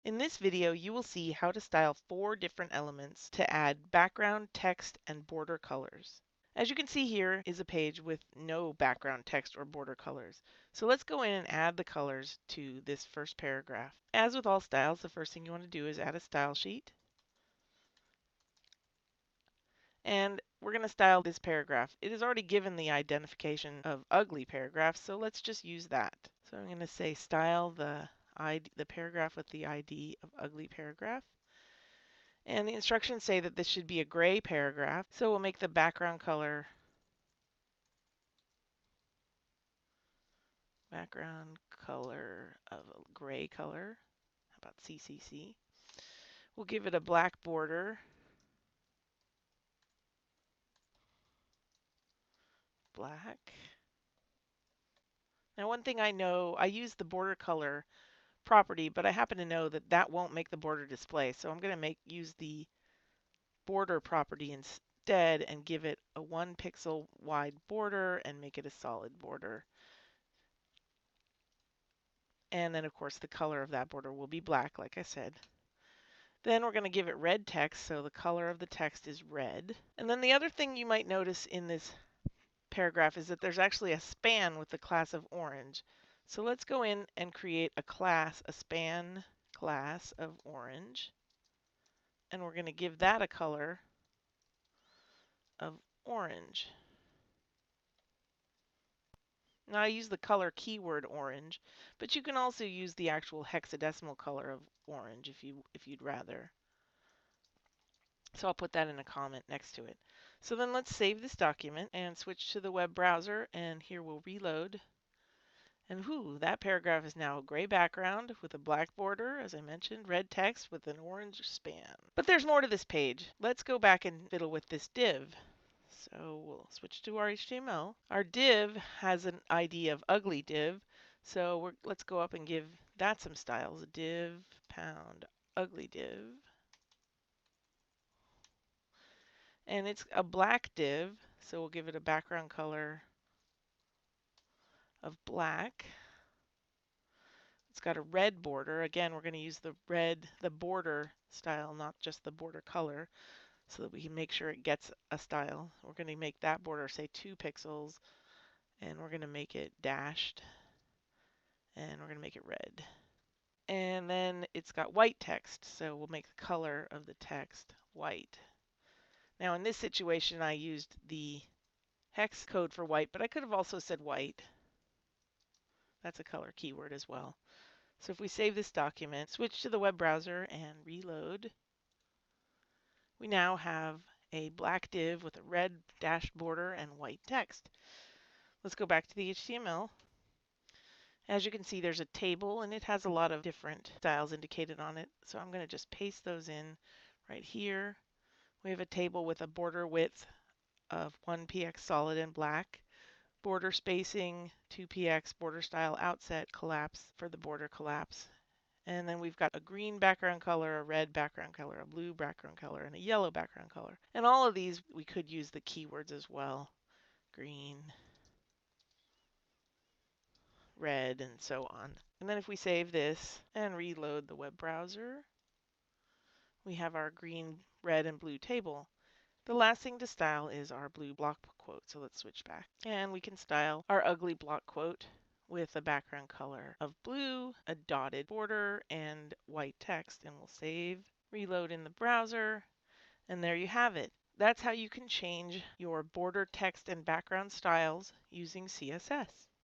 In this video, you will see how to style 4 different elements to add background, text, and border colors. As you can see, here is a page with no background text or border colors. So let's go in and add the colors to this first paragraph. As with all styles, the first thing you want to do is add a style sheet. And we're going to style this paragraph. It is already given the identification of ugly paragraphs, so let's just use that. So I'm going to say style the paragraph with the ID of ugly paragraph. And the instructions say that this should be a gray paragraph, so we'll make the background color of a gray color. How about CCC? We'll give it a black border. Black. Now, one thing I know, I use the border color property, but I happen to know that that won't make the border display. So I'm going to use the border property instead and give it a 1 pixel wide border and make it a solid border. And then, of course, the color of that border will be black, like I said. Then we're going to give it red text, so the color of the text is red. And then the other thing you might notice in this paragraph is that there's actually a span with the class of orange. So let's go in and create a class, a span class of orange. And we're going to give that a color of orange. Now I use the color keyword orange, but you can also use the actual hexadecimal color of orange if you'd rather. So I'll put that in a comment next to it. So then let's save this document and switch to the web browser, and here we'll reload. And whoo, that paragraph is now a gray background with a black border, as I mentioned, red text with an orange span. But there's more to this page. Let's go back and fiddle with this div. So we'll switch to our HTML. Our div has an ID of ugly div, so let's go up and give that some styles. Div pound ugly div. And it's a black div, so we'll give it a background color of black. It's got a red border. Again, we're going to use the border style, not just the border color, so that we can make sure it gets a style. We're going to make that border, say, 2 pixels, and we're going to make it dashed, and we're going to make it red. And then it's got white text, so we'll make the color of the text white. Now, in this situation, I used the hex code for white, but I could have also said white. That's a color keyword as well. So if we save this document, switch to the web browser and reload, we now have a black div with a red dashed border and white text. Let's go back to the HTML. As you can see, there's a table and it has a lot of different styles indicated on it. So I'm going to just paste those in right here. We have a table with a border width of 1px solid and black, border spacing 2px, border style outset collapse for the border collapse. And then we've got a green background color, a red background color, a blue background color, and a yellow background color. And all of these, we could use the keywords as well. Green, red, and so on. And then if we save this and reload the web browser, we have our green, red, and blue table. The last thing to style is our blue block quote. So let's switch back. And we can style our ugly block quote with a background color of blue, a dotted border, and white text. And we'll save, reload in the browser, and there you have it. That's how you can change your border text and background styles using CSS.